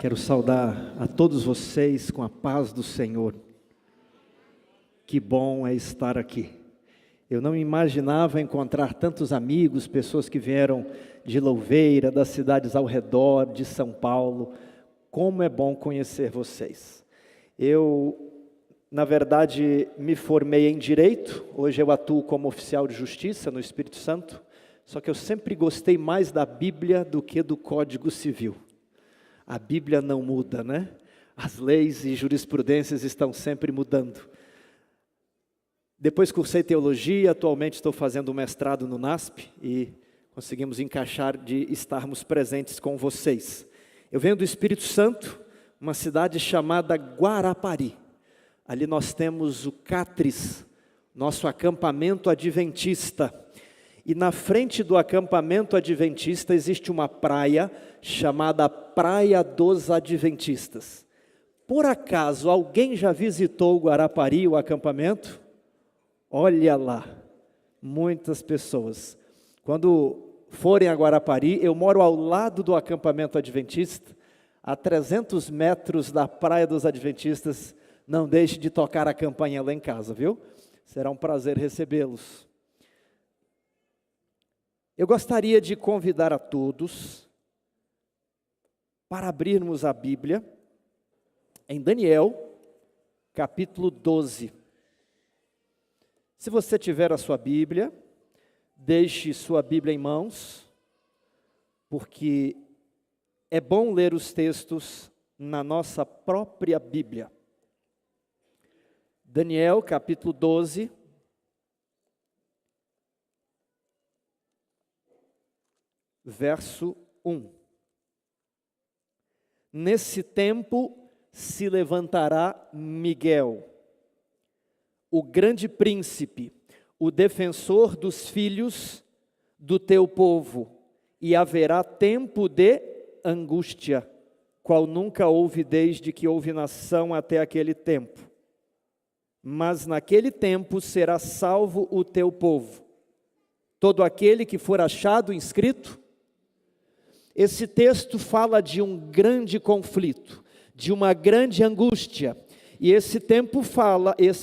Quero saudar a todos vocês com a paz do Senhor. Que bom é estar aqui. Eu não imaginava encontrar tantos amigos, pessoas que vieram de Louveira, das cidades ao redor, de São Paulo. Como é bom conhecer vocês. Na verdade, me formei em Direito. Hoje eu atuo como oficial de Justiça no Espírito Santo. Só que eu sempre gostei mais da Bíblia do que do Código Civil. A Bíblia não muda, né? As leis e jurisprudências estão sempre mudando. Depois cursei teologia, atualmente estou fazendo um mestrado no NASP e conseguimos encaixar de estarmos presentes com vocês. Eu venho do Espírito Santo, uma cidade chamada Guarapari. Ali nós temos o Catris, nosso acampamento adventista. E na frente do acampamento adventista existe uma praia chamada Praia dos Adventistas. Por acaso, alguém já visitou o Guarapari, o acampamento? Olha lá, muitas pessoas. Quando forem a Guarapari, eu moro ao lado do acampamento adventista, a 300 metros da Praia dos Adventistas. Não deixe de tocar a campainha lá em casa, viu? Será um prazer recebê-los. Eu gostaria de convidar a todos para abrirmos a Bíblia em Daniel, capítulo 12. Se você tiver a sua Bíblia, deixe sua Bíblia em mãos, porque é bom ler os textos na nossa própria Bíblia. Daniel, capítulo 12. Verso 1. Nesse tempo se levantará Miguel, o grande príncipe, o defensor dos filhos do teu povo, e haverá tempo de angústia, qual nunca houve desde que houve nação até aquele tempo. Mas naquele tempo será salvo o teu povo, todo aquele que for achado inscrito. Esse texto fala de um grande conflito, de uma grande angústia. E esse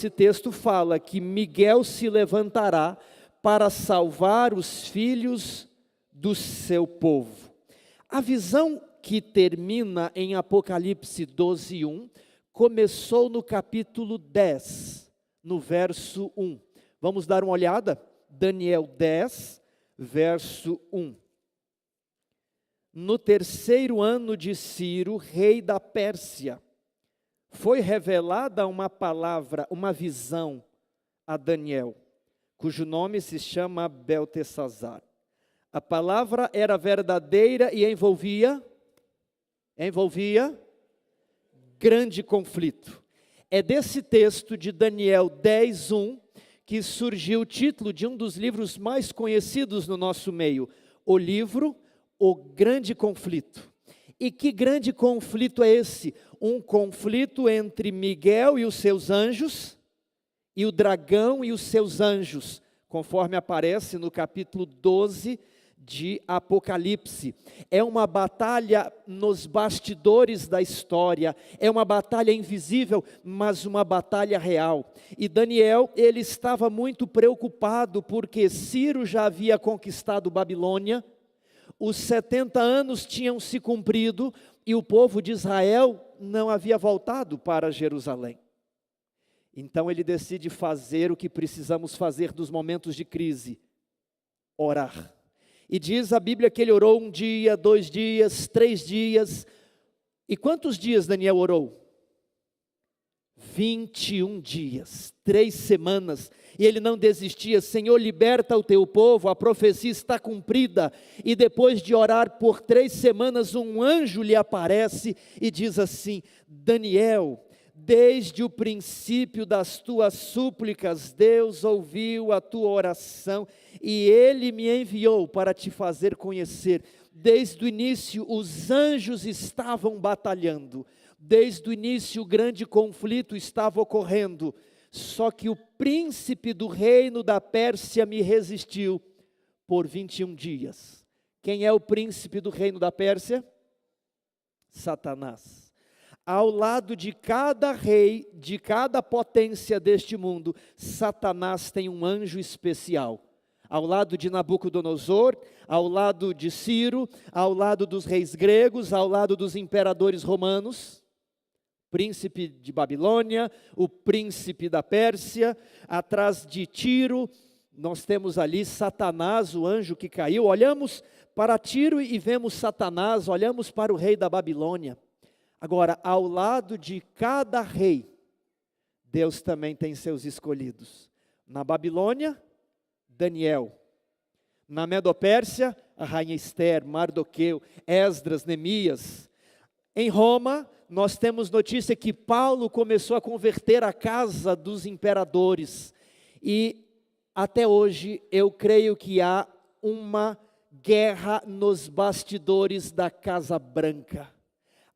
texto fala que Miguel se levantará para salvar os filhos do seu povo. A visão que termina em Apocalipse 12:1 começou no capítulo 10, no verso 1. Vamos dar uma olhada? Daniel 10, verso 1. No terceiro ano de Ciro, rei da Pérsia, foi revelada uma palavra, uma visão a Daniel, cujo nome se chama Beltesazar. A palavra era verdadeira e envolvia grande conflito. É desse texto de Daniel 10:1 que surgiu o título de um dos livros mais conhecidos no nosso meio, o livro O Grande Conflito. E que grande conflito é esse? Um conflito entre Miguel e os seus anjos, e o dragão e os seus anjos, conforme aparece no capítulo 12 de Apocalipse. É uma batalha nos bastidores da história, é uma batalha invisível, mas uma batalha real. E Daniel, ele estava muito preocupado, porque Ciro já havia conquistado Babilônia, os 70 anos tinham se cumprido e o povo de Israel não havia voltado para Jerusalém. Então ele decide fazer o que precisamos fazer nos momentos de crise: orar. E diz a Bíblia que ele orou 1 dia, 2 dias, 3 dias. E quantos dias Daniel orou? 21 dias, 3 semanas, e ele não desistia. Senhor, liberta o teu povo, a profecia está cumprida. E depois de orar por 3 semanas, um anjo lhe aparece e diz assim: Daniel, desde o princípio das tuas súplicas, Deus ouviu a tua oração, e Ele me enviou para te fazer conhecer. Desde o início os anjos estavam batalhando, desde o início o grande conflito estava ocorrendo, só que o príncipe do reino da Pérsia me resistiu por 21 dias. Quem é o príncipe do reino da Pérsia? Satanás. Ao lado de cada rei, de cada potência deste mundo, Satanás tem um anjo especial. Ao lado de Nabucodonosor, ao lado de Ciro, ao lado dos reis gregos, ao lado dos imperadores romanos, príncipe de Babilônia, o príncipe da Pérsia, atrás de Tiro, nós temos ali Satanás, o anjo que caiu. Olhamos para Tiro e vemos Satanás, olhamos para o rei da Babilônia. Agora, ao lado de cada rei, Deus também tem seus escolhidos. Na Babilônia, Daniel. Na Medopérsia, a rainha Esther, Mardoqueu, Esdras, Neemias. Em Roma, nós temos notícia que Paulo começou a converter a casa dos imperadores. E até hoje eu creio que há uma guerra nos bastidores da Casa Branca.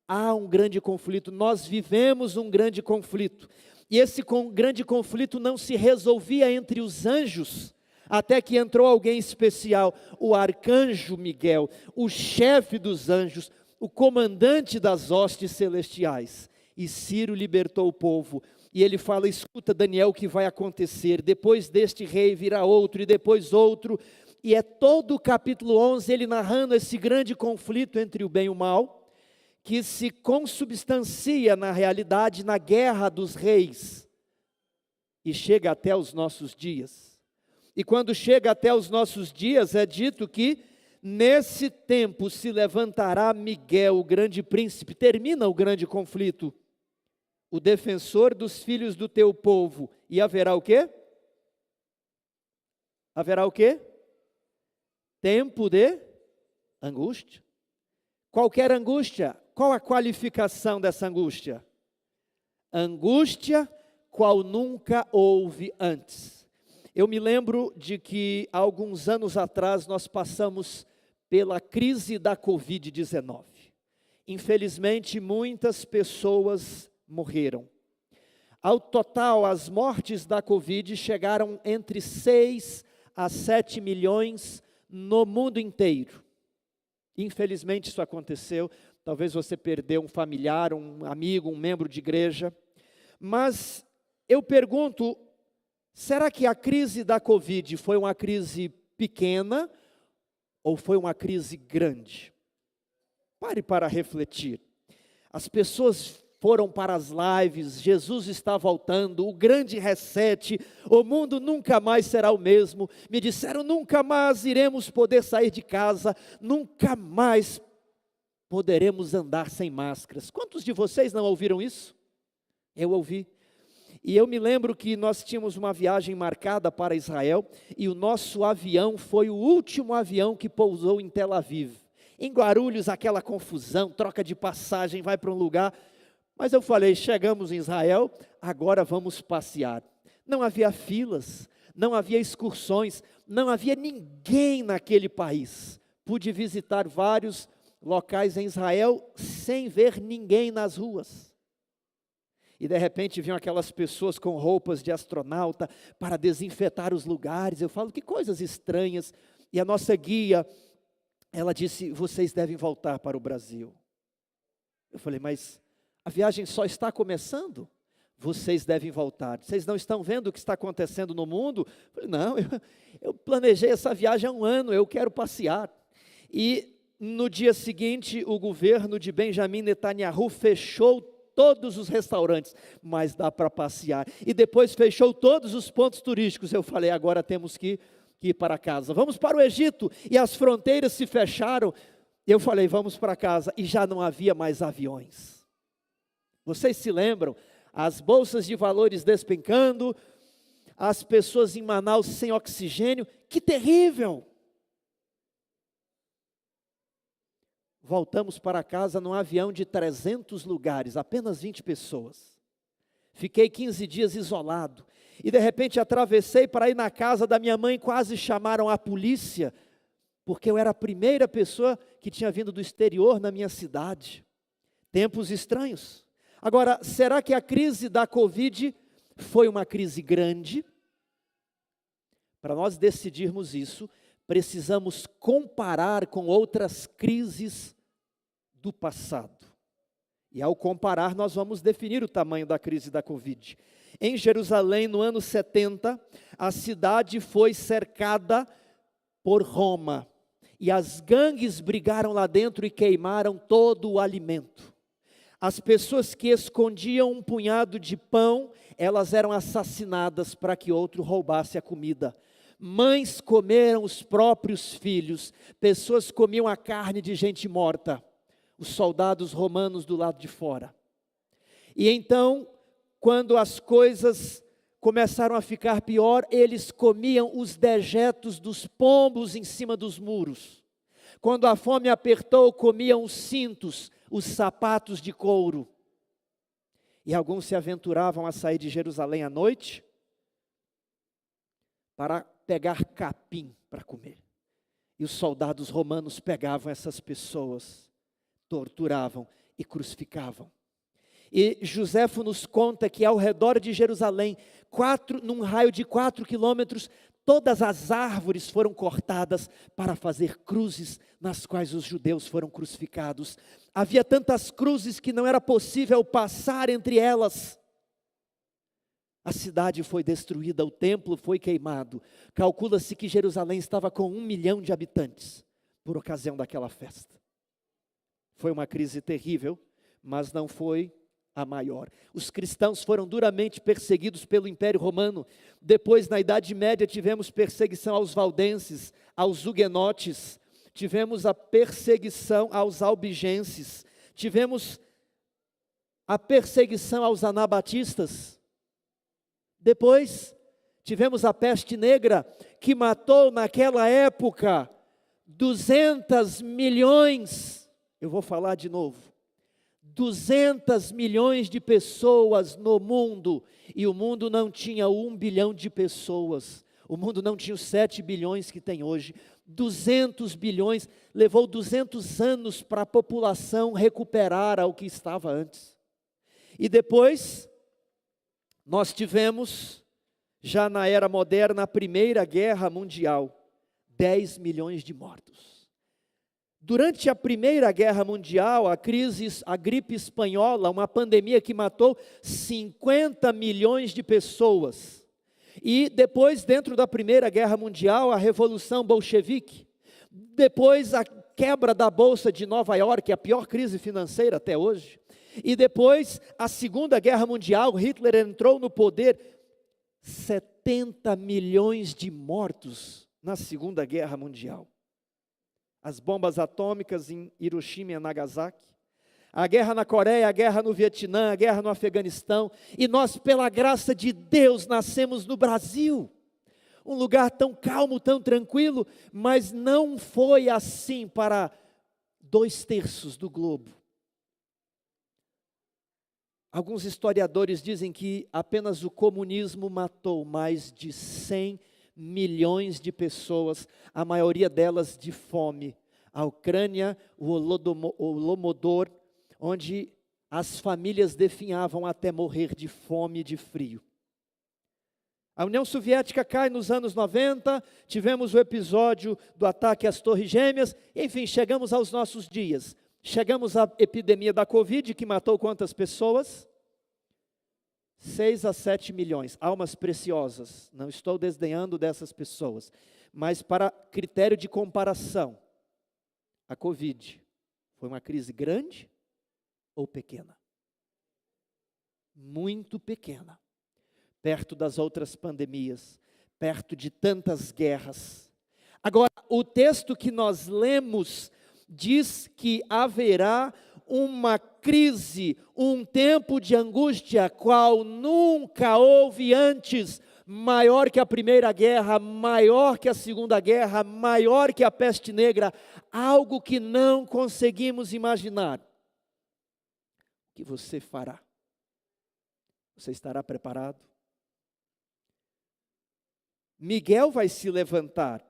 Há um grande conflito, nós vivemos um grande conflito. E esse grande conflito não se resolvia entre os anjos, até que entrou alguém especial, o arcanjo Miguel, o chefe dos anjos, o comandante das hostes celestiais. E Ciro libertou o povo. E ele fala: escuta, Daniel, o que vai acontecer? Depois deste rei virá outro, e depois outro. E é todo o capítulo 11, ele narrando esse grande conflito entre o bem e o mal, que se consubstancia na realidade, na guerra dos reis, e chega até os nossos dias. E quando chega até os nossos dias, é dito que nesse tempo se levantará Miguel, o grande príncipe. Termina o grande conflito, o defensor dos filhos do teu povo, e haverá o quê? Haverá o quê? Tempo de angústia. Qualquer angústia, qual a qualificação dessa angústia? Angústia qual nunca houve antes. Eu me lembro de que há alguns anos atrás nós passamos pela crise da Covid-19. Infelizmente, muitas pessoas morreram. Ao total, as mortes da Covid chegaram entre 6 a 7 milhões no mundo inteiro. Infelizmente isso aconteceu. Talvez você perdeu um familiar, um amigo, um membro de igreja. Mas eu pergunto, será que a crise da Covid foi uma crise pequena ou foi uma crise grande? Pare para refletir. As pessoas foram para as lives, Jesus está voltando, o grande reset, o mundo nunca mais será o mesmo. Me disseram, nunca mais iremos poder sair de casa, nunca mais poderemos andar sem máscaras. Quantos de vocês não ouviram isso? Eu ouvi. E eu me lembro que nós tínhamos uma viagem marcada para Israel, e o nosso avião foi o último avião que pousou em Tel Aviv. Em Guarulhos, aquela confusão, troca de passagem, vai para um lugar. Mas eu falei, chegamos em Israel, agora vamos passear. Não havia filas, não havia excursões, não havia ninguém naquele país. Pude visitar vários locais em Israel sem ver ninguém nas ruas. E de repente vinham aquelas pessoas com roupas de astronauta para desinfetar os lugares. Eu falo, que coisas estranhas. E a nossa guia, ela disse, vocês devem voltar para o Brasil. Eu falei, mas a viagem só está começando? Vocês devem voltar. Vocês não estão vendo o que está acontecendo no mundo? Eu falei, não, eu planejei essa viagem há um ano, eu quero passear. E no dia seguinte, o governo de Benjamin Netanyahu fechou todos os restaurantes, mas dá para passear. E depois fechou todos os pontos turísticos. Eu falei, agora temos que ir para casa. Vamos para o Egito. E as fronteiras se fecharam. Eu falei, vamos para casa. E já não havia mais aviões. Vocês se lembram? As bolsas de valores despencando, as pessoas em Manaus sem oxigênio. Que terrível! Voltamos para casa num avião de 300 lugares, apenas 20 pessoas. Fiquei 15 dias isolado. E de repente atravessei para ir na casa da minha mãe, quase chamaram a polícia, porque eu era a primeira pessoa que tinha vindo do exterior na minha cidade. Tempos estranhos. Agora, será que a crise da Covid foi uma crise grande? Para nós decidirmos isso, precisamos comparar com outras crises do passado. E ao comparar, nós vamos definir o tamanho da crise da Covid. Em Jerusalém, no ano 70, a cidade foi cercada por Roma. E as gangues brigaram lá dentro e queimaram todo o alimento. As pessoas que escondiam um punhado de pão, elas eram assassinadas para que outro roubasse a comida. Mães comeram os próprios filhos, pessoas comiam a carne de gente morta, os soldados romanos do lado de fora. E então, quando as coisas começaram a ficar pior, eles comiam os dejetos dos pombos em cima dos muros. Quando a fome apertou, comiam os cintos, os sapatos de couro. E alguns se aventuravam a sair de Jerusalém à noite para pegar capim para comer. E os soldados romanos pegavam essas pessoas, torturavam e crucificavam. E Joséfo nos conta que ao redor de Jerusalém, num raio de 4 quilômetros, todas as árvores foram cortadas para fazer cruzes nas quais os judeus foram crucificados. Havia tantas cruzes que não era possível passar entre elas. A cidade foi destruída, o templo foi queimado. Calcula-se que Jerusalém estava com 1 milhão de habitantes por ocasião daquela festa. Foi uma crise terrível, mas não foi a maior. Os cristãos foram duramente perseguidos pelo Império Romano. Depois, na Idade Média, tivemos perseguição aos valdenses, aos huguenotes, tivemos a perseguição aos albigenses, tivemos a perseguição aos anabatistas. Depois, tivemos a peste negra, que matou naquela época 200 milhões, eu vou falar de novo, 200 milhões de pessoas no mundo, e o mundo não tinha 1 bilhão de pessoas, o mundo não tinha os 7 bilhões que tem hoje, 200 bilhões, levou 200 anos para a população recuperar ao que estava antes. E depois, nós tivemos, já na era moderna, a Primeira Guerra Mundial, 10 milhões de mortos. Durante a Primeira Guerra Mundial, a gripe espanhola, uma pandemia que matou 50 milhões de pessoas. E depois, dentro da Primeira Guerra Mundial, a Revolução Bolchevique. Depois, a quebra da Bolsa de Nova York, a pior crise financeira até hoje. E depois, a Segunda Guerra Mundial, Hitler entrou no poder. 70 milhões de mortos na Segunda Guerra Mundial. As bombas atômicas em Hiroshima e Nagasaki, a guerra na Coreia, a guerra no Vietnã, a guerra no Afeganistão, e nós, pela graça de Deus, nascemos no Brasil, um lugar tão calmo, tão tranquilo, mas não foi assim para 2/3 do globo. Alguns historiadores dizem que apenas o comunismo matou mais de 100 milhões de pessoas, a maioria delas de fome. A Ucrânia, o Holodomor, onde as famílias definhavam até morrer de fome e de frio. A União Soviética cai nos anos 90, tivemos o episódio do ataque às Torres Gêmeas, enfim, chegamos aos nossos dias. Chegamos à epidemia da Covid, que matou quantas pessoas? 6 a 7 milhões, almas preciosas, não estou desdenhando dessas pessoas, mas para critério de comparação, a Covid foi uma crise grande ou pequena? Muito pequena, perto das outras pandemias, perto de tantas guerras. Agora, o texto que nós lemos diz que haverá uma crise, um tempo de angústia, qual nunca houve antes, maior que a Primeira Guerra, maior que a Segunda Guerra, maior que a peste negra, algo que não conseguimos imaginar. O que você fará? Você estará preparado? Miguel vai se levantar,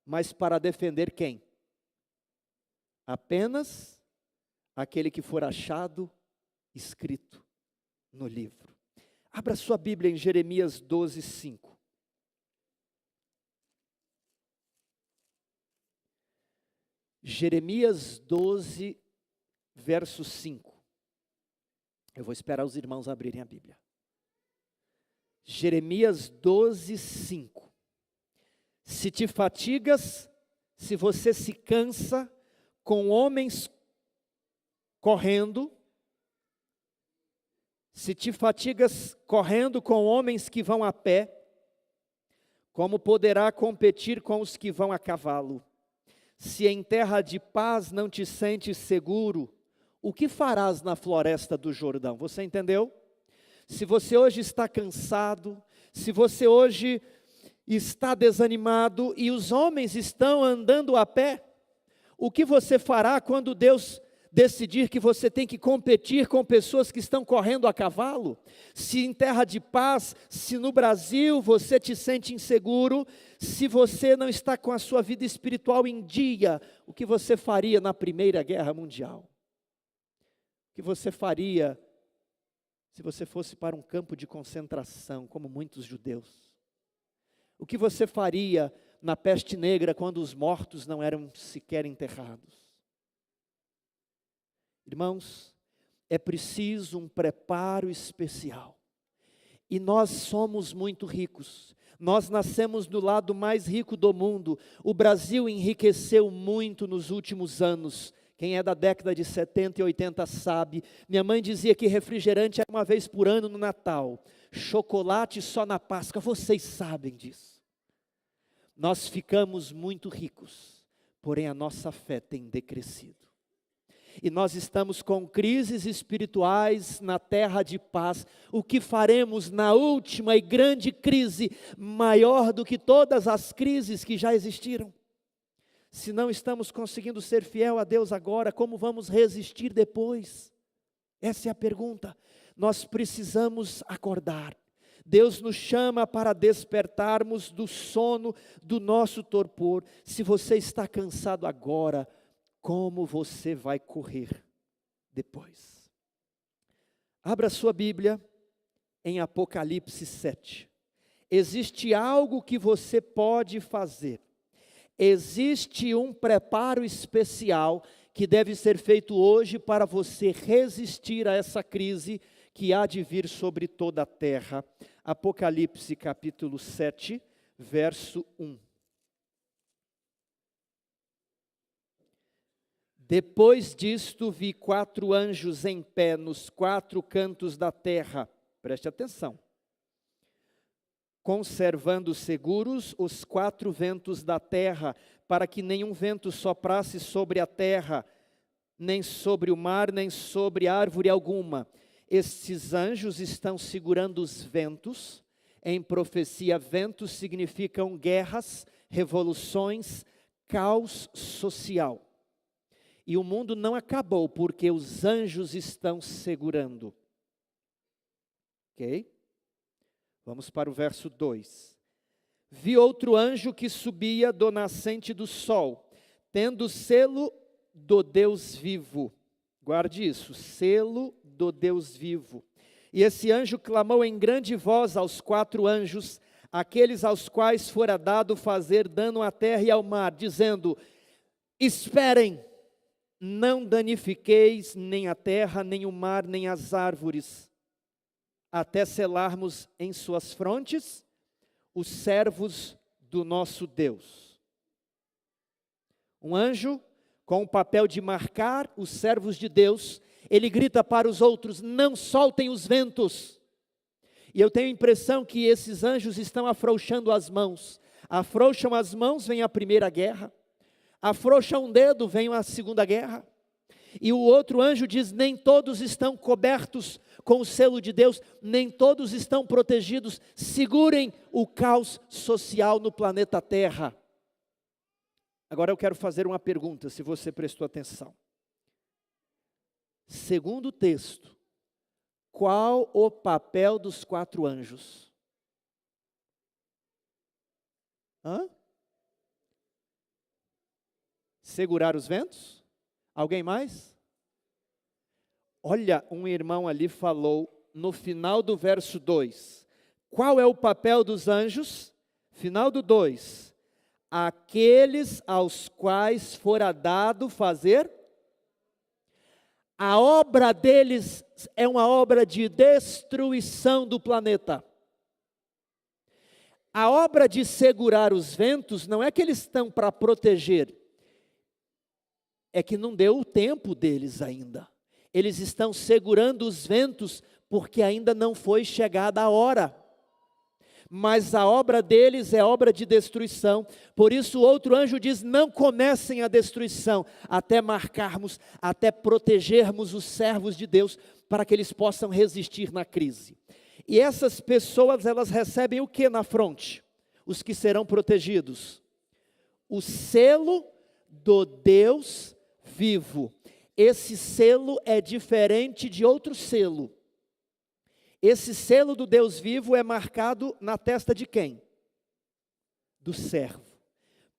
mas para defender quem? Apenas aquele que for achado escrito no livro. Abra sua Bíblia em Jeremias 12, 5. Jeremias 12, verso 5. Eu vou esperar os irmãos abrirem a Bíblia. Jeremias 12, 5. Se te fatigas, se você se cansa com homens correndo, se te fatigas correndo com homens que vão a pé, como poderá competir com os que vão a cavalo? Se em terra de paz não te sentes seguro, o que farás na floresta do Jordão? Você entendeu? Se você hoje está cansado, se você hoje está desanimado e os homens estão andando a pé, o que você fará quando Deus decidir que você tem que competir com pessoas que estão correndo a cavalo? Se em terra de paz, se no Brasil você te sente inseguro, se você não está com a sua vida espiritual em dia, o que você faria na Primeira Guerra Mundial? O que você faria se você fosse para um campo de concentração, como muitos judeus? O que você faria na peste negra, quando os mortos não eram sequer enterrados? Irmãos, é preciso um preparo especial. E nós somos muito ricos. Nós nascemos no lado mais rico do mundo. O Brasil enriqueceu muito nos últimos anos. Quem é da década de 70 e 80 sabe. Minha mãe dizia que refrigerante era uma vez por ano no Natal. Chocolate só na Páscoa. Vocês sabem disso. Nós ficamos muito ricos, porém a nossa fé tem decrescido. E nós estamos com crises espirituais na terra de paz. O que faremos na última e grande crise, maior do que todas as crises que já existiram? Se não estamos conseguindo ser fiel a Deus agora, como vamos resistir depois? Essa é a pergunta. Nós precisamos acordar. Deus nos chama para despertarmos do sono do nosso torpor. Se você está cansado agora, como você vai correr depois? Abra sua Bíblia em Apocalipse 7. Existe algo que você pode fazer. Existe um preparo especial que deve ser feito hoje para você resistir a essa crise que há de vir sobre toda a terra. Apocalipse capítulo 7, verso 1. Depois disto vi 4 anjos em pé nos 4 cantos da terra. Preste atenção. Conservando seguros os 4 ventos da terra, para que nenhum vento soprasse sobre a terra, nem sobre o mar, nem sobre árvore alguma. Estes anjos estão segurando os ventos. Em profecia, ventos significam guerras, revoluções, caos social. E o mundo não acabou, porque os anjos estão segurando. Ok? Vamos para o verso 2. Vi outro anjo que subia do nascente do sol, tendo selo do Deus vivo. Guarde isso, selo do Deus vivo. E esse anjo clamou em grande voz aos 4 anjos, aqueles aos quais fora dado fazer dano à terra e ao mar, dizendo: esperem, não danifiqueis nem a terra, nem o mar, nem as árvores, até selarmos em suas frontes os servos do nosso Deus. Um anjo com o papel de marcar os servos de Deus, ele grita para os outros: não soltem os ventos. E eu tenho a impressão que esses anjos estão afrouxando as mãos. Afrouxam as mãos, vem a Primeira Guerra. Afrouxam um dedo, vem a Segunda Guerra. E o outro anjo diz: nem todos estão cobertos com o selo de Deus, nem todos estão protegidos. Segurem o caos social no planeta Terra. Agora eu quero fazer uma pergunta, se você prestou atenção. Segundo o texto, qual o papel dos 4 anjos? Segurar os ventos? Alguém mais? Olha, um irmão ali falou no final do verso 2. Qual é o papel dos anjos? Final do 2. Aqueles aos quais fora dado fazer. A obra deles é uma obra de destruição do planeta. A obra de segurar os ventos não é que eles estão para proteger, é que não deu o tempo deles ainda. Eles estão segurando os ventos porque ainda não foi chegada a hora. Mas a obra deles é obra de destruição. Por isso o outro anjo diz: não comecem a destruição, até marcarmos, até protegermos os servos de Deus, para que eles possam resistir na crise. E essas pessoas, elas recebem o que na fronte? Os que serão protegidos? O selo do Deus vivo. Esse selo é diferente de outro selo. Esse selo do Deus vivo é marcado na testa de quem? Do servo.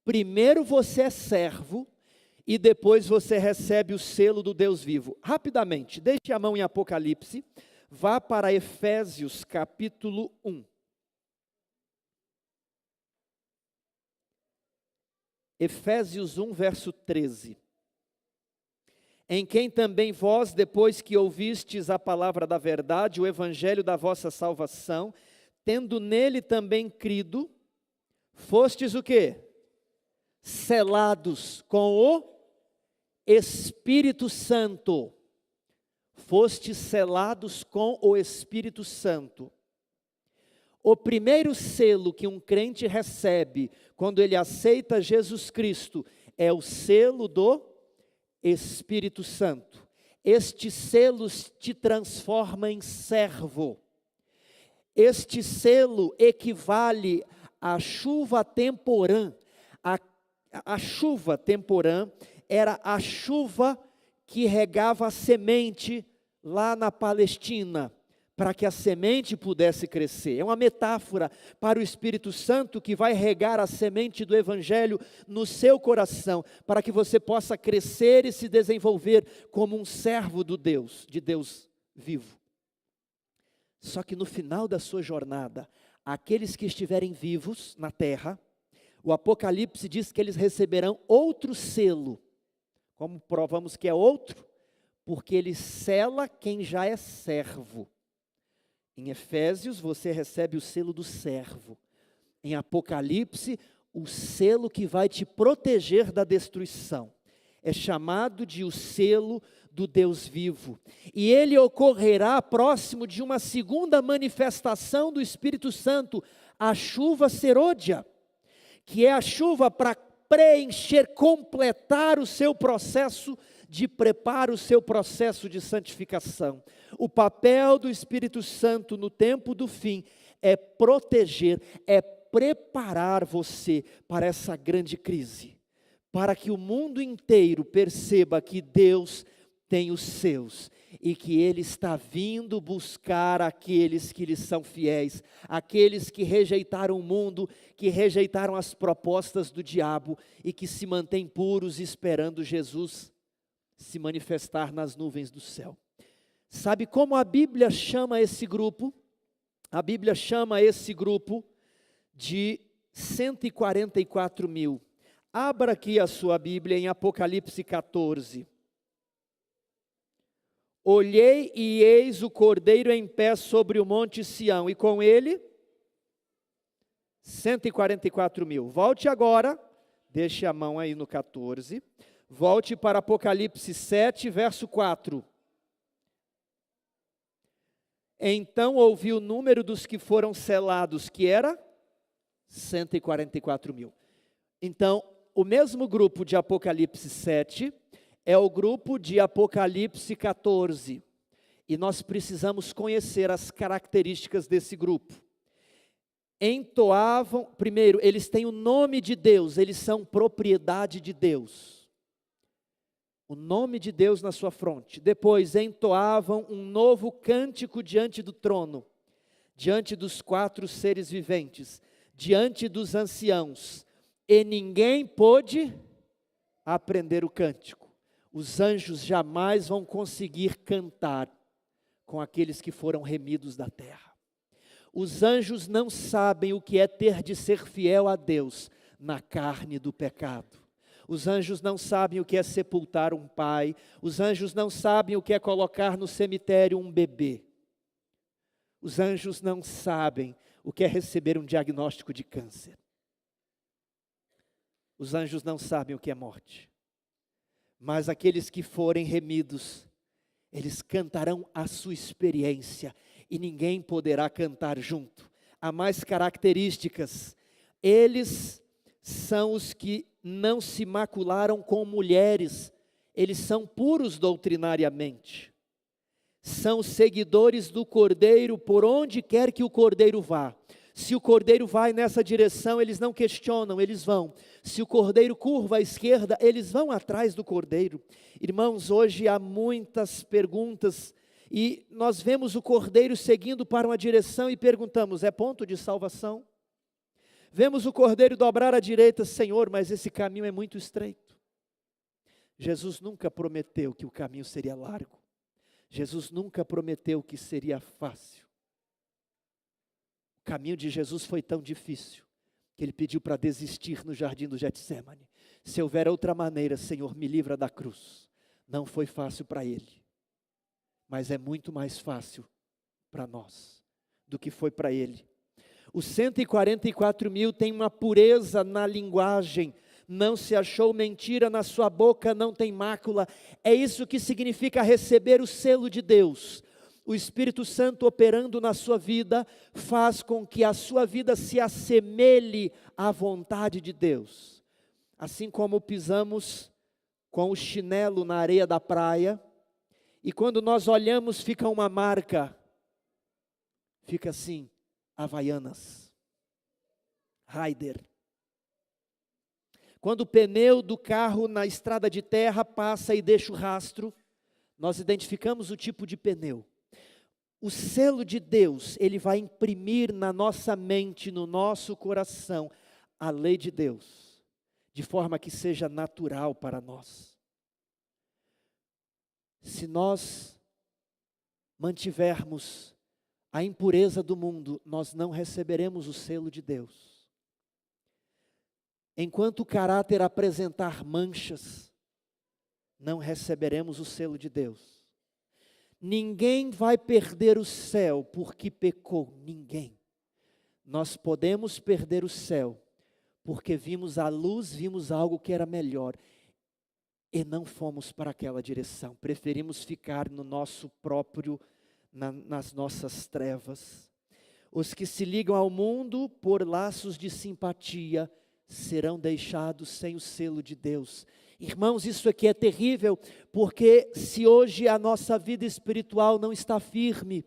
Primeiro você é servo e depois você recebe o selo do Deus vivo. Rapidamente, deixe a mão em Apocalipse, vá para Efésios capítulo 1. Efésios 1, verso 13. Em quem também vós, depois que ouvistes a palavra da verdade, o evangelho da vossa salvação, tendo nele também crido, fostes o quê? Selados com o Espírito Santo. Fostes selados com o Espírito Santo. O primeiro selo que um crente recebe quando ele aceita Jesus Cristo é o selo do Espírito Santo. Este selo te transforma em servo. Este selo equivale à chuva temporã. A chuva temporã era a chuva que regava a semente lá na Palestina, para que a semente pudesse crescer. É uma metáfora para o Espírito Santo que vai regar a semente do Evangelho no seu coração, para que você possa crescer e se desenvolver como um servo de Deus vivo. Só que no final da sua jornada, aqueles que estiverem vivos na terra, o Apocalipse diz que eles receberão outro selo. Como provamos que é outro? Porque ele sela quem já é servo. Em Efésios, você recebe o selo do servo. Em Apocalipse, o selo que vai te proteger da destruição. É chamado de o selo do Deus vivo. E ele ocorrerá próximo de uma segunda manifestação do Espírito Santo, a chuva serôdia, que é a chuva para preencher, completar o seu processo de preparo, o seu processo de santificação. O papel do Espírito Santo no tempo do fim é proteger, é preparar você para essa grande crise, para que o mundo inteiro perceba que Deus tem os seus e que Ele está vindo buscar aqueles que lhe são fiéis, aqueles que rejeitaram o mundo, que rejeitaram as propostas do diabo e que se mantêm puros esperando Jesus se manifestar nas nuvens do céu. Sabe como a Bíblia chama esse grupo? A Bíblia chama esse grupo de 144 mil. Abra aqui a sua Bíblia em Apocalipse 14. Olhei e eis o Cordeiro em pé sobre o monte Sião, e com ele 144 mil. Volte agora, deixe a mão aí no 14. Volte para Apocalipse 7, verso 4. Então ouvi o número dos que foram selados, que era 144 mil. Então, o mesmo grupo de Apocalipse 7 é o grupo de Apocalipse 14. E nós precisamos conhecer as características desse grupo. Entoavam, primeiro, eles têm o nome de Deus, eles são propriedade de Deus. O nome de Deus na sua fronte. Depois entoavam um novo cântico diante do trono, diante dos 4 seres viventes, diante dos anciãos, e ninguém pôde aprender o cântico. Os anjos jamais vão conseguir cantar com aqueles que foram remidos da terra. Os anjos não sabem o que é ter de ser fiel a Deus na carne do pecado. Os anjos não sabem o que é sepultar um pai. Os anjos não sabem o que é colocar no cemitério um bebê. Os anjos não sabem o que é receber um diagnóstico de câncer. Os anjos não sabem o que é morte. Mas aqueles que forem remidos, eles cantarão a sua experiência e ninguém poderá cantar junto. Há mais características. Eles são os que não se macularam com mulheres. Eles são puros doutrinariamente. São seguidores do Cordeiro por onde quer que o Cordeiro vá. Se o Cordeiro vai nessa direção, eles não questionam, eles vão. Se o Cordeiro curva à esquerda, eles vão atrás do Cordeiro. Irmãos, hoje há muitas perguntas e nós vemos o Cordeiro seguindo para uma direção e perguntamos, é ponto de salvação? Vemos o Cordeiro dobrar à direita, Senhor, mas esse caminho é muito estreito. Jesus nunca prometeu que o caminho seria largo. Jesus nunca prometeu que seria fácil. O caminho de Jesus foi tão difícil que ele pediu para desistir no jardim do Getsemane. Se houver outra maneira, Senhor, me livra da cruz. Não foi fácil para ele, mas é muito mais fácil para nós do que foi para ele. Os 144.000 têm uma pureza na linguagem, não se achou mentira na sua boca, não tem mácula. É isso que significa receber o selo de Deus. O Espírito Santo operando na sua vida faz com que a sua vida se assemelhe à vontade de Deus. Assim como pisamos com o chinelo na areia da praia, e quando nós olhamos fica uma marca, fica assim, Havaianas, Raider. Quando o pneu do carro na estrada de terra passa e deixa o rastro, nós identificamos o tipo de pneu. O selo de Deus, ele vai imprimir na nossa mente, no nosso coração, a lei de Deus, de forma que seja natural para nós. Se nós mantivermos a impureza do mundo, nós não receberemos o selo de Deus. Enquanto o caráter apresentar manchas, não receberemos o selo de Deus. Ninguém vai perder o céu porque pecou, ninguém. Nós podemos perder o céu porque vimos a luz, vimos algo que era melhor e não fomos para aquela direção. Preferimos ficar no nosso próprio, nas nossas trevas. Os que se ligam ao mundo por laços de simpatia serão deixados sem o selo de Deus. Irmãos, isso aqui é terrível, porque se hoje a nossa vida espiritual não está firme,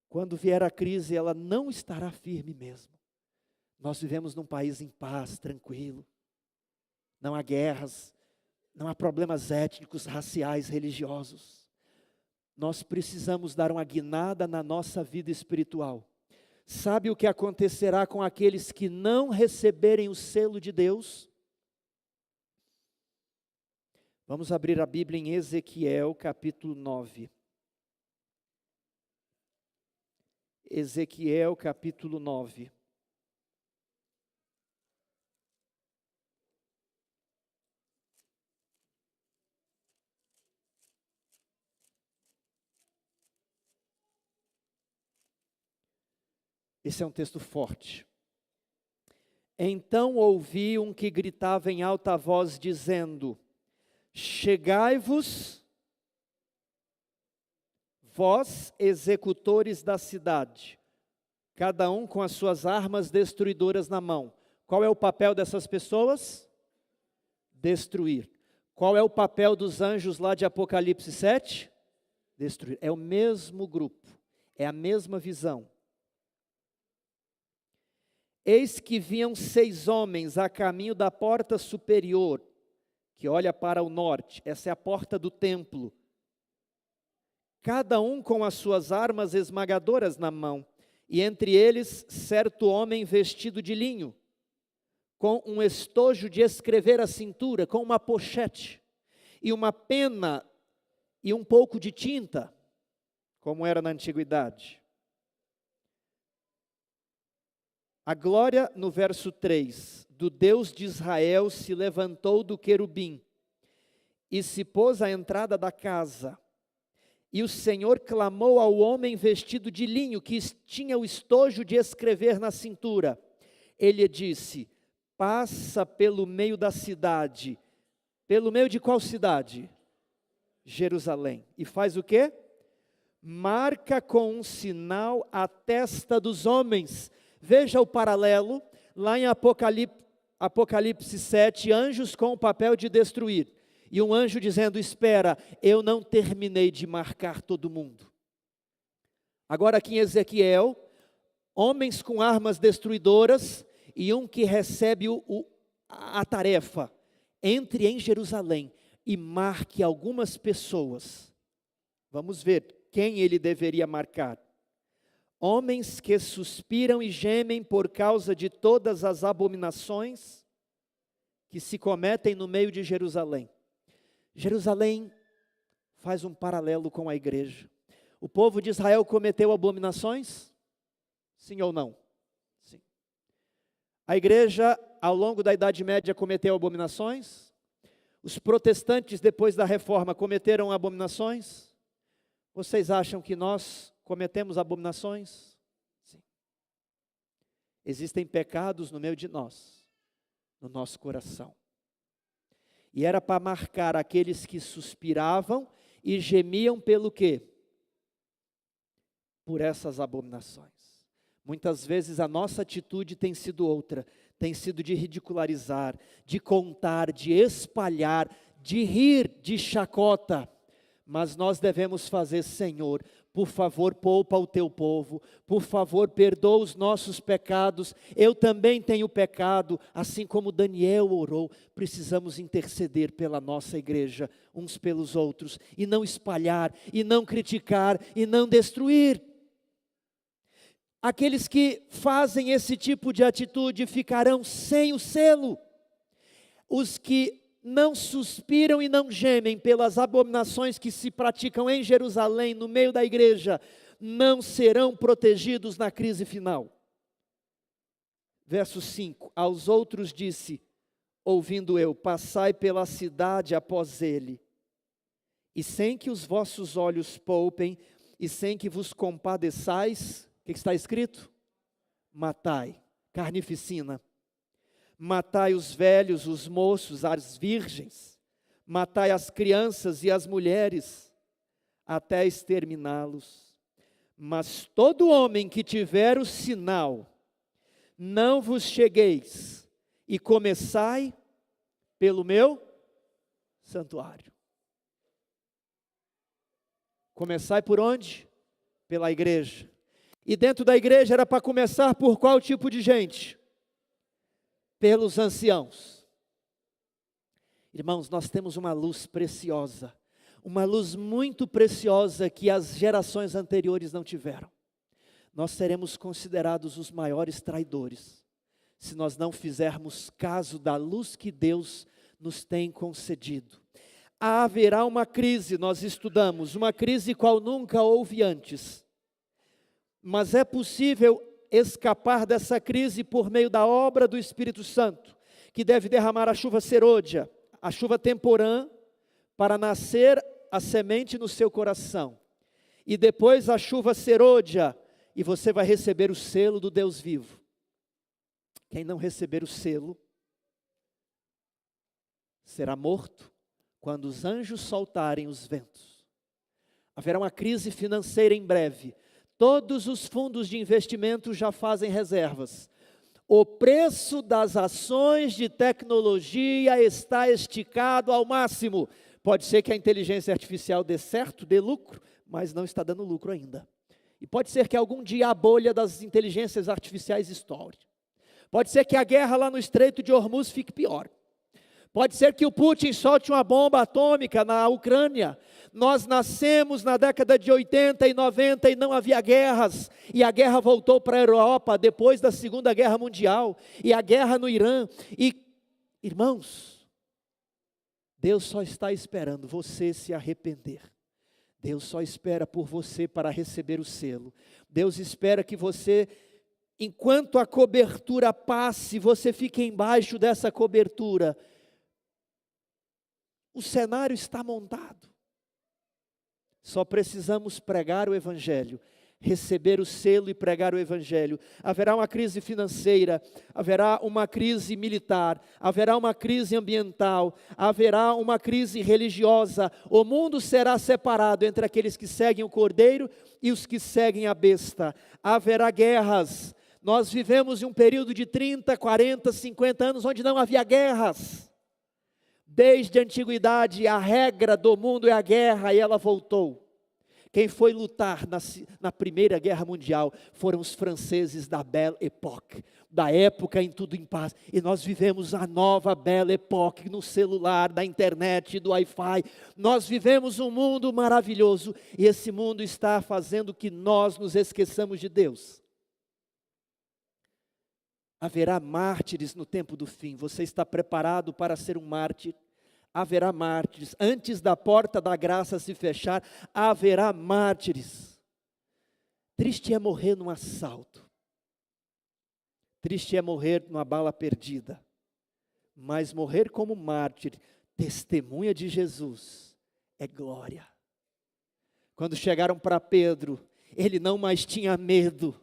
quando vier a crise, ela não estará firme mesmo. Nós vivemos num país em paz, tranquilo, não há guerras, não há problemas étnicos, raciais, religiosos. Nós precisamos dar uma guinada na nossa vida espiritual. Sabe o que acontecerá com aqueles que não receberem o selo de Deus? Vamos abrir a Bíblia em Ezequiel capítulo 9. Ezequiel capítulo 9. Esse é um texto forte. Então ouvi um que gritava em alta voz, dizendo: chegai-vos, vós executores da cidade, cada um com as suas armas destruidoras na mão. Qual é o papel dessas pessoas? Destruir. Qual é o papel dos anjos lá de Apocalipse 7? Destruir. É o mesmo grupo, é a mesma visão. Eis que vinham 6 homens a caminho da porta superior, que olha para o norte. Essa é a porta do templo. Cada um com as suas armas esmagadoras na mão, e entre eles certo homem vestido de linho, com um estojo de escrever à cintura, com uma pochete, e uma pena e um pouco de tinta, como era na antiguidade. A glória, no verso 3, do Deus de Israel se levantou do querubim e se pôs à entrada da casa. E o Senhor clamou ao homem vestido de linho, que tinha o estojo de escrever na cintura. Ele disse: passa pelo meio da cidade. Pelo meio de qual cidade? Jerusalém. E faz o quê? Marca com um sinal a testa dos homens. Veja o paralelo, lá em Apocalipse 7, anjos com o papel de destruir. E um anjo dizendo: espera, eu não terminei de marcar todo mundo. Agora aqui em Ezequiel, homens com armas destruidoras e um que recebe a tarefa. Entre em Jerusalém e marque algumas pessoas. Vamos ver quem ele deveria marcar. Homens que suspiram e gemem por causa de todas as abominações que se cometem no meio de Jerusalém. Jerusalém faz um paralelo com a igreja. O povo de Israel cometeu abominações? Sim ou não? Sim. A igreja, ao longo da Idade Média, cometeu abominações? Os protestantes, depois da Reforma, cometeram abominações? Vocês acham que nós cometemos abominações? Sim. Existem pecados no meio de nós, no nosso coração. E era para marcar aqueles que suspiravam e gemiam pelo quê? Por essas abominações. Muitas vezes a nossa atitude tem sido outra, tem sido de ridicularizar, de contar, de espalhar, de rir, de chacota. Mas nós devemos fazer: Senhor, por favor, poupa o teu povo, por favor, perdoa os nossos pecados, eu também tenho pecado, assim como Daniel orou. Precisamos interceder pela nossa igreja, uns pelos outros, e não espalhar, e não criticar, e não destruir. Aqueles que fazem esse tipo de atitude ficarão sem o selo. Os que não suspiram e não gemem pelas abominações que se praticam em Jerusalém, no meio da igreja, não serão protegidos na crise final. Verso 5, aos outros disse, ouvindo eu: passai pela cidade após ele, e sem que os vossos olhos poupem, e sem que vos compadeçais, o que está escrito? Matai, carnificina. Matai os velhos, os moços, as virgens, matai as crianças e as mulheres, até exterminá-los. Mas todo homem que tiver o sinal, não vos chegueis, e começai pelo meu santuário. Começai por onde? Pela igreja. E dentro da igreja era para começar por qual tipo de gente? Pelos anciãos. Irmãos, nós temos uma luz preciosa, uma luz muito preciosa que as gerações anteriores não tiveram. Nós seremos considerados os maiores traidores, se nós não fizermos caso da luz que Deus nos tem concedido. Haverá uma crise, nós estudamos, uma crise qual nunca houve antes. Mas é possível escapar dessa crise por meio da obra do Espírito Santo, que deve derramar a chuva serôdia, a chuva temporã, para nascer a semente no seu coração. E depois a chuva serôdia, e você vai receber o selo do Deus vivo. Quem não receber o selo, será morto quando os anjos soltarem os ventos. Haverá uma crise financeira em breve. Todos os fundos de investimento já fazem reservas. O preço das ações de tecnologia está esticado ao máximo. Pode ser que a inteligência artificial dê certo, dê lucro, mas não está dando lucro ainda. E pode ser que algum dia a bolha das inteligências artificiais estoure. Pode ser que a guerra lá no Estreito de Hormuz fique pior. Pode ser que o Putin solte uma bomba atômica na Ucrânia. Nós nascemos na década de 80 e 90 e não havia guerras. E a guerra voltou para a Europa depois da Segunda Guerra Mundial. E a guerra no Irã. E, irmãos, Deus só está esperando você se arrepender. Deus só espera por você para receber o selo. Deus espera que você enquanto a cobertura passe, você fica embaixo dessa cobertura. O cenário está montado. Só precisamos pregar o Evangelho, receber o selo e pregar o Evangelho. Haverá uma crise financeira, haverá uma crise militar, haverá uma crise ambiental, haverá uma crise religiosa. O mundo será separado entre aqueles que seguem o Cordeiro e os que seguem a besta. Haverá guerras. Nós vivemos em um período de 30, 40, 50 anos onde não havia guerras. Desde a antiguidade, a regra do mundo é a guerra e ela voltou. Quem foi lutar na Primeira Guerra Mundial foram os franceses da Belle Époque, da época em tudo em paz. E nós vivemos a nova Belle Époque no celular, da internet, do Wi-Fi. Nós vivemos um mundo maravilhoso e esse mundo está fazendo que nós nos esqueçamos de Deus. Haverá mártires no tempo do fim. Você está preparado para ser um mártir? Haverá mártires. Antes da porta da graça se fechar, haverá mártires. Triste é morrer num assalto. Triste é morrer numa bala perdida. Mas morrer como mártir, testemunha de Jesus, é glória. Quando chegaram para Pedro, ele não mais tinha medo.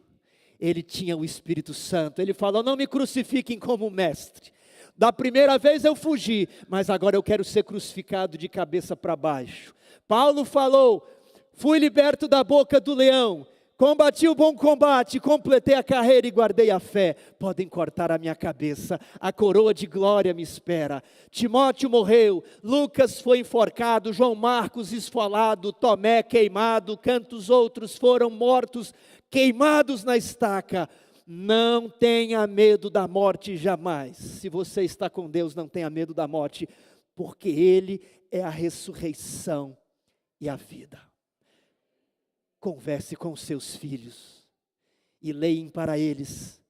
Ele tinha o Espírito Santo. Ele falou: não me crucifiquem como mestre. Da primeira vez eu fugi, mas agora eu quero ser crucificado de cabeça para baixo. Paulo falou: fui liberto da boca do leão, combati o bom combate, completei a carreira e guardei a fé. Podem cortar a minha cabeça, a coroa de glória me espera. Timóteo morreu, Lucas foi enforcado, João Marcos esfolado, Tomé queimado, tantos outros foram mortos, queimados na estaca. Não tenha medo da morte jamais. Se você está com Deus, não tenha medo da morte, porque Ele é a ressurreição e a vida. Converse com seus filhos e leiem para eles: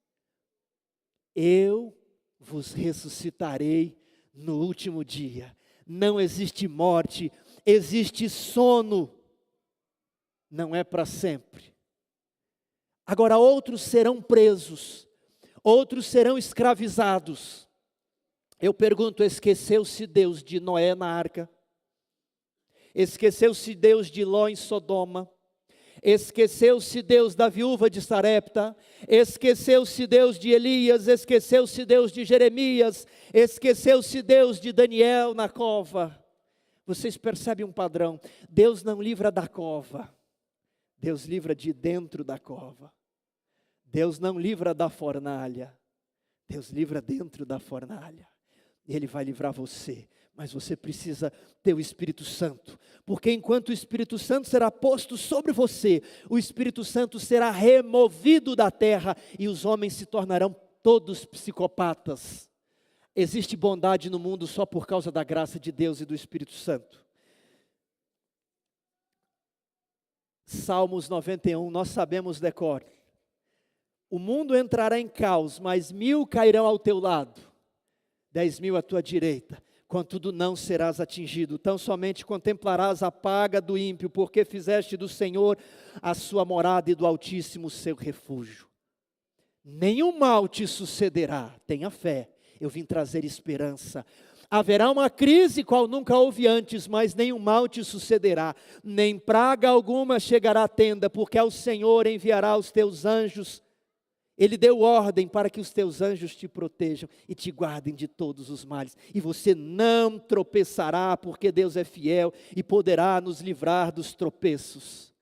eu vos ressuscitarei no último dia. Não existe morte, existe sono. Não é para sempre. Agora outros serão presos, outros serão escravizados. Eu pergunto: esqueceu-se Deus de Noé na arca? Esqueceu-se Deus de Ló em Sodoma? Esqueceu-se Deus da viúva de Sarepta? Esqueceu-se Deus de Elias? Esqueceu-se Deus de Jeremias? Esqueceu-se Deus de Daniel na cova? Vocês percebem um padrão? Deus não livra da cova, Deus livra de dentro da cova. Deus não livra da fornalha, Deus livra dentro da fornalha. Ele vai livrar você, mas você precisa ter o Espírito Santo, porque enquanto o Espírito Santo será posto sobre você, o Espírito Santo será removido da terra e os homens se tornarão todos psicopatas. Existe bondade no mundo só por causa da graça de Deus e do Espírito Santo. Salmos 91, nós sabemos decor. O mundo entrará em caos, mas 1000 cairão ao teu lado, 10.000 à tua direita, contudo não serás atingido. Tão somente contemplarás a paga do ímpio, porque fizeste do Senhor a sua morada e do Altíssimo o seu refúgio. Nenhum mal te sucederá, tenha fé, eu vim trazer esperança. Haverá uma crise qual nunca houve antes, mas nenhum mal te sucederá, nem praga alguma chegará à tenda, porque ao Senhor enviará os teus anjos. Ele deu ordem para que os teus anjos te protejam e te guardem de todos os males. E você não tropeçará, porque Deus é fiel e poderá nos livrar dos tropeços.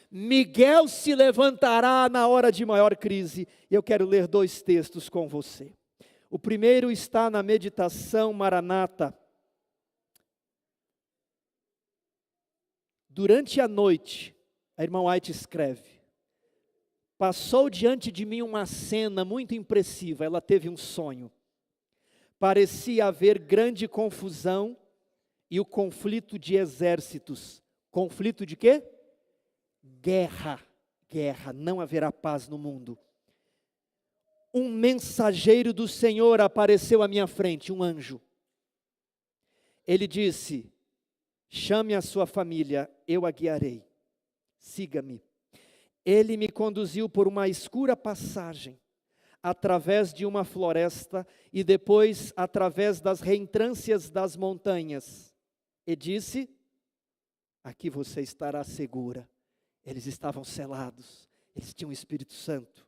Miguel se levantará na hora de maior crise. E eu quero ler 2 textos com você. O primeiro está na meditação Maranata. Durante a noite, a irmã White escreve: passou diante de mim uma cena muito impressiva. Ela teve um sonho. Parecia haver grande confusão e o conflito de exércitos. Conflito de quê? Guerra. Guerra. Não haverá paz no mundo. Um mensageiro do Senhor apareceu à minha frente, um anjo. Ele disse: chame a sua família, eu a guiarei. Siga-me. Ele me conduziu por uma escura passagem, através de uma floresta e depois através das reentrâncias das montanhas. E disse: aqui você estará segura. Eles estavam selados, eles tinham o Espírito Santo.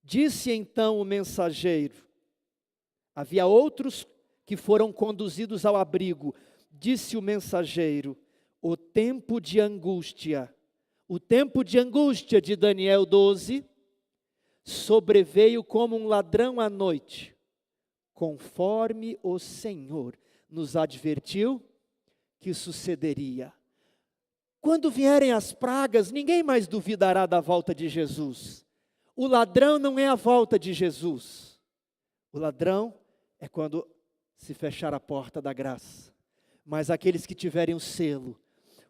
Disse então o mensageiro, havia outros que foram conduzidos ao abrigo. Disse o mensageiro: o tempo de angústia de Daniel 12, sobreveio como um ladrão à noite, conforme o Senhor nos advertiu que sucederia. Quando vierem as pragas, ninguém mais duvidará da volta de Jesus. O ladrão não é a volta de Jesus. O ladrão é quando se fechar a porta da graça. Mas aqueles que tiverem o selo,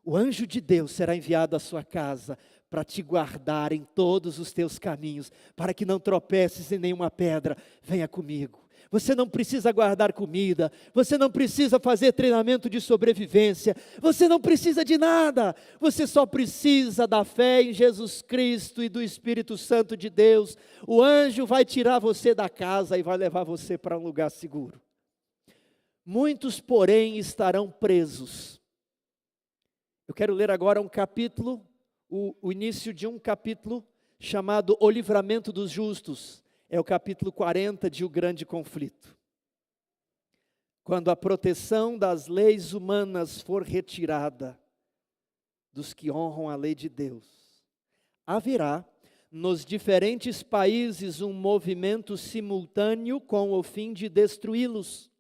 o anjo de Deus será enviado à sua casa para te guardar em todos os teus caminhos, para que não tropeces em nenhuma pedra. Venha comigo. Você não precisa guardar comida, você não precisa fazer treinamento de sobrevivência, você não precisa de nada, você só precisa da fé em Jesus Cristo e do Espírito Santo de Deus. O anjo vai tirar você da casa e vai levar você para um lugar seguro. Muitos, porém, estarão presos. Eu quero ler agora um capítulo, o início de um capítulo chamado O Livramento dos Justos. É o capítulo 40 de O Grande Conflito. Quando a proteção das leis humanas for retirada dos que honram a lei de Deus, haverá nos diferentes países um movimento simultâneo com o fim de destruí-los.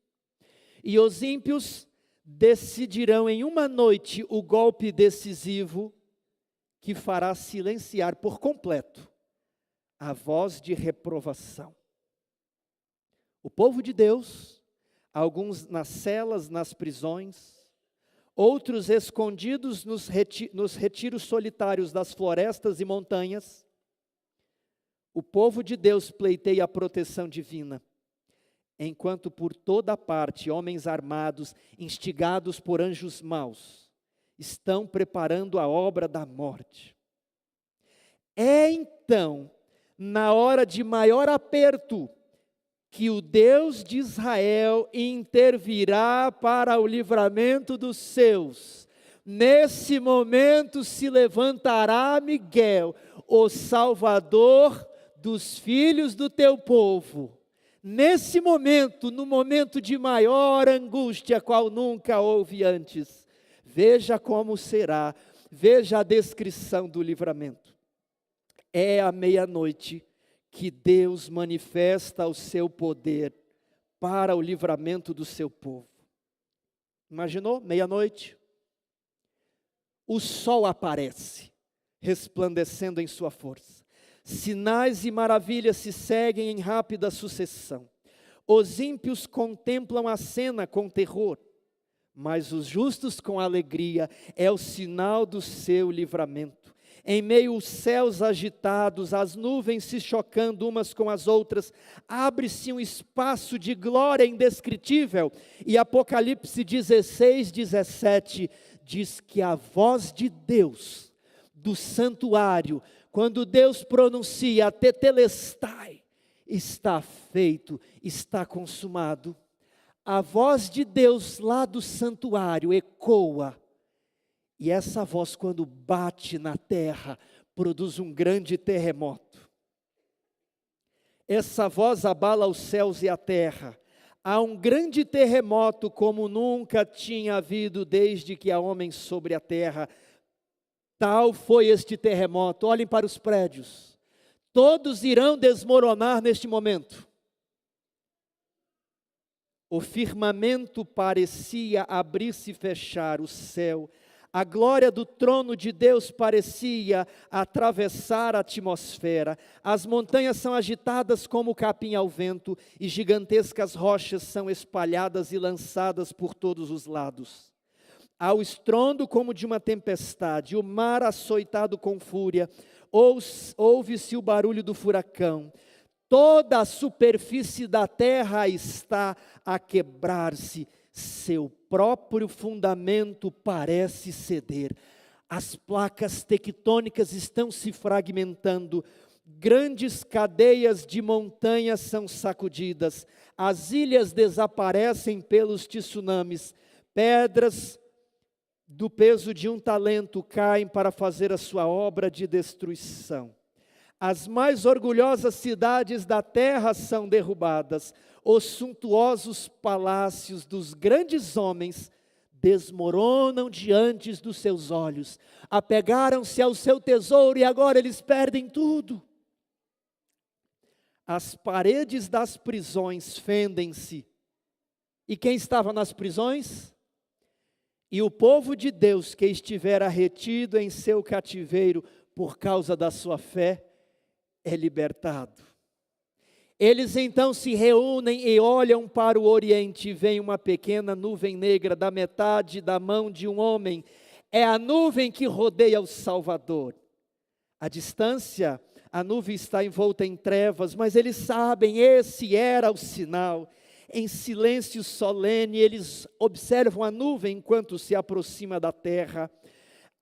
E os ímpios decidirão em uma noite o golpe decisivo que fará silenciar por completo a voz de reprovação. O povo de Deus, alguns nas celas, nas prisões, outros escondidos nos retiros solitários das florestas e montanhas, o povo de Deus pleiteia a proteção divina, enquanto por toda parte homens armados, instigados por anjos maus, estão preparando a obra da morte. É então, na hora de maior aperto, que o Deus de Israel intervirá para o livramento dos seus. Nesse momento se levantará Miguel, o Salvador dos filhos do teu povo. Nesse momento, no momento de maior angústia, qual nunca houve antes. Veja como será, veja a descrição do livramento. É à meia-noite que Deus manifesta o seu poder para o livramento do seu povo. Imaginou? Meia-noite. O sol aparece, resplandecendo em sua força. Sinais e maravilhas se seguem em rápida sucessão. Os ímpios contemplam a cena com terror, mas os justos com alegria. É o sinal do seu livramento. Em meio aos céus agitados, as nuvens se chocando umas com as outras, abre-se um espaço de glória indescritível. E Apocalipse 16, 17, diz que a voz de Deus, do santuário, quando Deus pronuncia tetelestai, está feito, está consumado. A voz de Deus lá do santuário ecoa. E essa voz, quando bate na terra, produz um grande terremoto. Essa voz abala os céus e a terra. Há um grande terremoto como nunca tinha havido desde que há homens sobre a terra. Tal foi este terremoto. Olhem para os prédios. Todos irão desmoronar neste momento. O firmamento parecia abrir-se e fechar, o céu. A glória do trono de Deus parecia atravessar a atmosfera. As montanhas são agitadas como capim ao vento, e gigantescas rochas são espalhadas e lançadas por todos os lados. Há o estrondo como de uma tempestade, o mar açoitado com fúria, ouve-se o barulho do furacão. Toda a superfície da terra está a quebrar-se. Seu próprio fundamento parece ceder. As placas tectônicas estão se fragmentando. grandes cadeias de montanhas são sacudidas, as ilhas desaparecem pelos tsunamis, pedras do peso de um talento caem para fazer a sua obra de destruição. As mais orgulhosas cidades da terra são derrubadas, os suntuosos palácios dos grandes homens desmoronam diante dos seus olhos. Apegaram-se ao seu tesouro e agora eles perdem tudo. As paredes das prisões fendem-se. E quem estava nas prisões? E o povo de Deus que estivera retido em seu cativeiro por causa da sua fé, é libertado. Eles então se reúnem e olham para o oriente e veem uma pequena nuvem negra da metade da mão de um homem. É a nuvem que rodeia o Salvador. À distância, a nuvem está envolta em trevas, mas eles sabem, esse era o sinal. Em silêncio solene, eles observam a nuvem enquanto se aproxima da terra.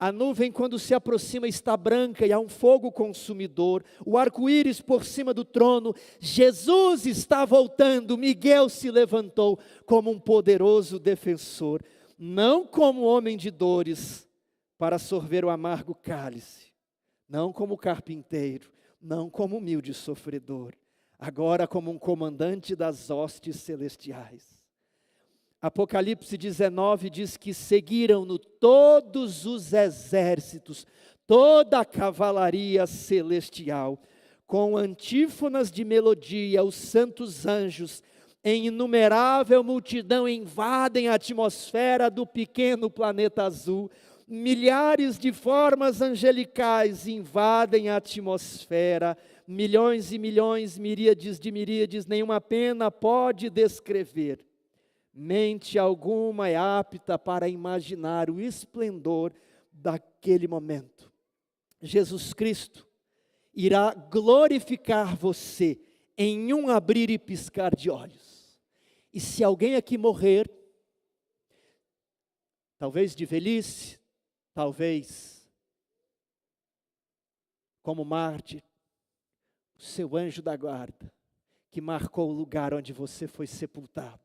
A nuvem, quando se aproxima, está branca e há um fogo consumidor. O arco-íris por cima do trono. Jesus está voltando. Miguel se levantou como um poderoso defensor, não como homem de dores, para sorver o amargo cálice, não como carpinteiro, não como humilde sofredor, agora como um comandante das hostes celestiais. Apocalipse 19 diz que seguiram-no todos os exércitos, toda a cavalaria celestial, com antífonas de melodia, os santos anjos, em inumerável multidão, invadem a atmosfera do pequeno planeta azul. Milhares de formas angelicais invadem a atmosfera, milhões e milhões, miríades de miríades, nenhuma pena pode descrever. Mente alguma é apta para imaginar o esplendor daquele momento. Jesus Cristo irá glorificar você em um abrir e piscar de olhos. E se alguém aqui morrer, talvez de velhice, talvez como mártir, o seu anjo da guarda, que marcou o lugar onde você foi sepultado,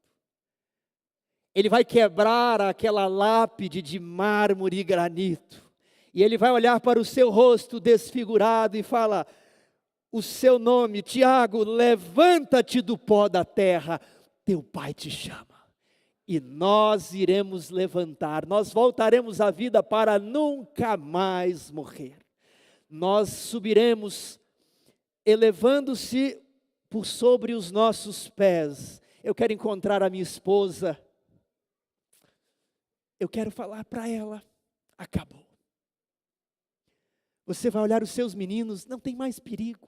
ele vai quebrar aquela lápide de mármore e granito, e ele vai olhar para o seu rosto desfigurado e fala: o seu nome, Tiago, levanta-te do pó da terra, teu pai te chama. E nós iremos levantar, nós voltaremos à vida para nunca mais morrer. Nós subiremos, elevando-se por sobre os nossos pés. Eu quero encontrar a minha esposa. Eu quero falar para ela: acabou. Você vai olhar os seus meninos, não tem mais perigo.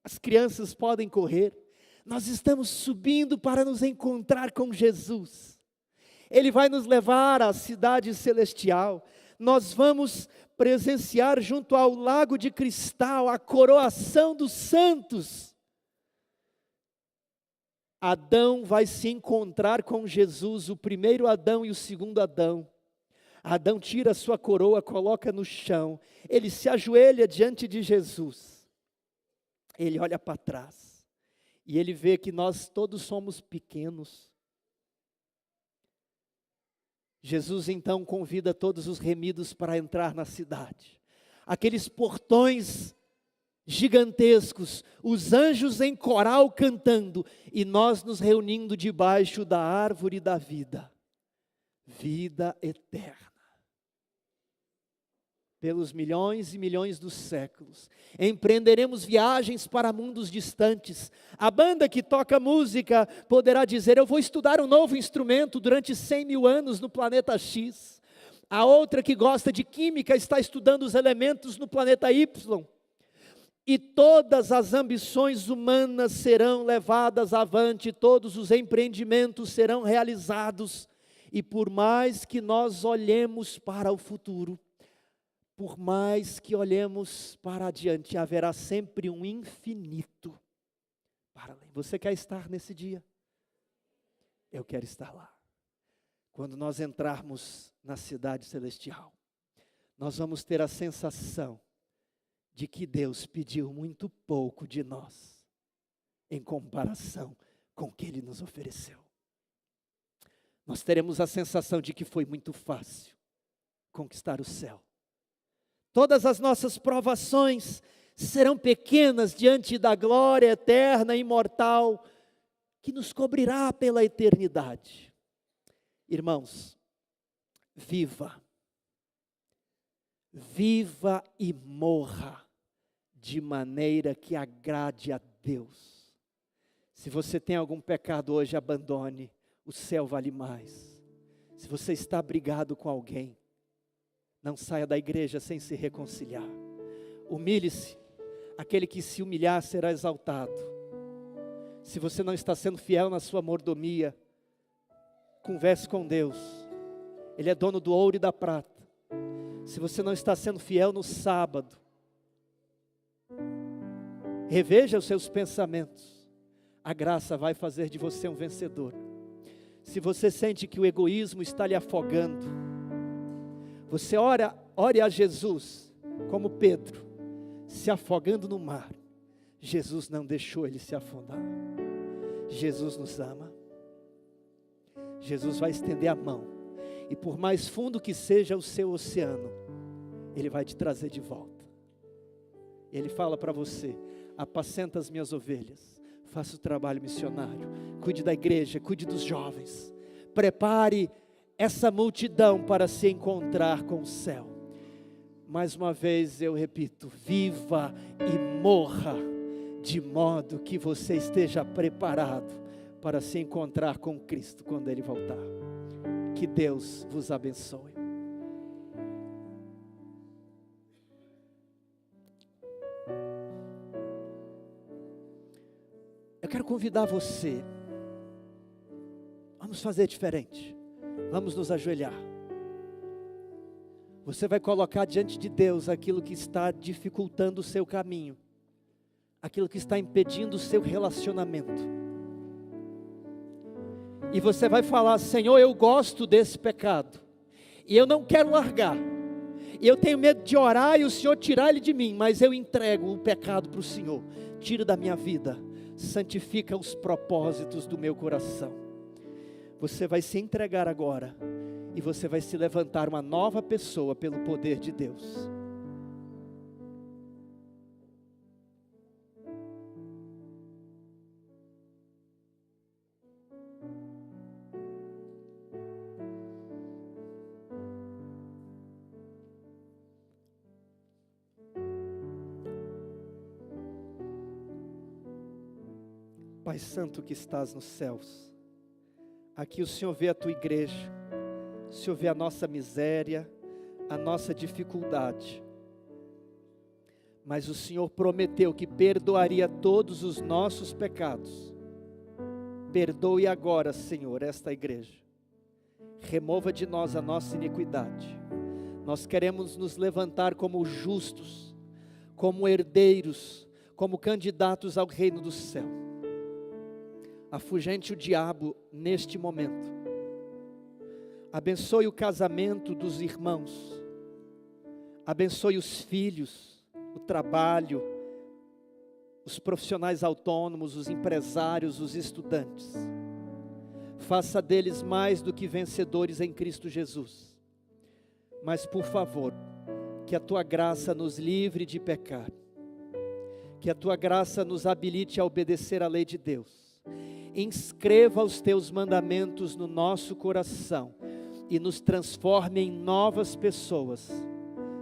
As crianças podem correr. Nós estamos subindo para nos encontrar com Jesus. Ele vai nos levar à cidade celestial. Nós vamos presenciar junto ao lago de cristal a coroação dos santos. Adão vai se encontrar com Jesus, o primeiro Adão e o segundo Adão. Adão tira a sua coroa, coloca no chão. Ele se ajoelha diante de Jesus. Ele olha para trás. E ele vê que nós todos somos pequenos. Jesus então convida todos os remidos para entrar na cidade. Aqueles portões gigantescos, os anjos em coral cantando, e nós nos reunindo debaixo da árvore da vida. Vida eterna. Pelos milhões e milhões dos séculos, empreenderemos viagens para mundos distantes. A banda que toca música poderá dizer: eu vou estudar um novo instrumento durante 100 mil anos no planeta X. A outra que gosta de química está estudando os elementos no planeta Y. E todas as ambições humanas serão levadas avante, todos os empreendimentos serão realizados. E por mais que nós olhemos para o futuro, por mais que olhemos para adiante, haverá sempre um infinito para além. Você quer estar nesse dia? Eu quero estar lá. Quando nós entrarmos na cidade celestial, nós vamos ter a sensação de que Deus pediu muito pouco de nós, em comparação com o que Ele nos ofereceu. Nós teremos a sensação de que foi muito fácil conquistar o céu. Todas as nossas provações serão pequenas diante da glória eterna e imortal que nos cobrirá pela eternidade. Irmãos, viva e morra de maneira que agrade a Deus. Se você tem algum pecado hoje, abandone, o céu vale mais. Se você está brigado com alguém, não saia da igreja sem se reconciliar. Humilhe-se, aquele que se humilhar será exaltado. Se você não está sendo fiel na sua mordomia, converse com Deus, Ele é dono do ouro e da prata. Se você não está sendo fiel no sábado, reveja os seus pensamentos, a graça vai fazer de você um vencedor. Se você sente que o egoísmo está lhe afogando, você ore a Jesus, como Pedro, se afogando no mar. Jesus não deixou ele se afundar. Jesus nos ama. Jesus vai estender a mão, e por mais fundo que seja o seu oceano, Ele vai te trazer de volta. Ele fala para você: apacenta as minhas ovelhas, faça o trabalho missionário, cuide da igreja, cuide dos jovens, prepare essa multidão para se encontrar com o céu. Mais uma vez eu repito, viva e morra, de modo que você esteja preparado para se encontrar com Cristo quando Ele voltar. Que Deus vos abençoe. Eu quero convidar você, vamos fazer diferente, vamos nos ajoelhar. Você vai colocar diante de Deus aquilo que está dificultando o seu caminho, aquilo que está impedindo o seu relacionamento. E você vai falar: Senhor, eu gosto desse pecado, e eu não quero largar, e eu tenho medo de orar e o Senhor tirar ele de mim, mas eu entrego o pecado para o Senhor. Tira da minha vida, santifica os propósitos do meu coração. Você vai se entregar agora, e você vai se levantar uma nova pessoa pelo poder de Deus. Pai Santo que estás nos céus, aqui o Senhor vê a tua igreja, o Senhor vê a nossa miséria, a nossa dificuldade, mas o Senhor prometeu que perdoaria todos os nossos pecados. Perdoe agora, Senhor, esta igreja, remova de nós a nossa iniquidade. Nós queremos nos levantar como justos, como herdeiros, como candidatos ao reino do céu. Afugente o diabo neste momento. Abençoe o casamento dos irmãos. Abençoe os filhos, o trabalho, os profissionais autônomos, os empresários, os estudantes. Faça deles mais do que vencedores em Cristo Jesus. Mas por favor, que a tua graça nos livre de pecar. Que a tua graça nos habilite a obedecer à lei de Deus. Inscreva os teus mandamentos no nosso coração e nos transforme em novas pessoas,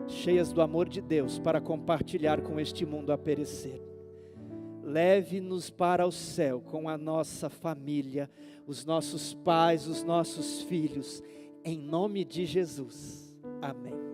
cheias do amor de Deus, para compartilhar com este mundo a perecer. Leve-nos para o céu com a nossa família, os nossos pais, os nossos filhos, em nome de Jesus. Amém.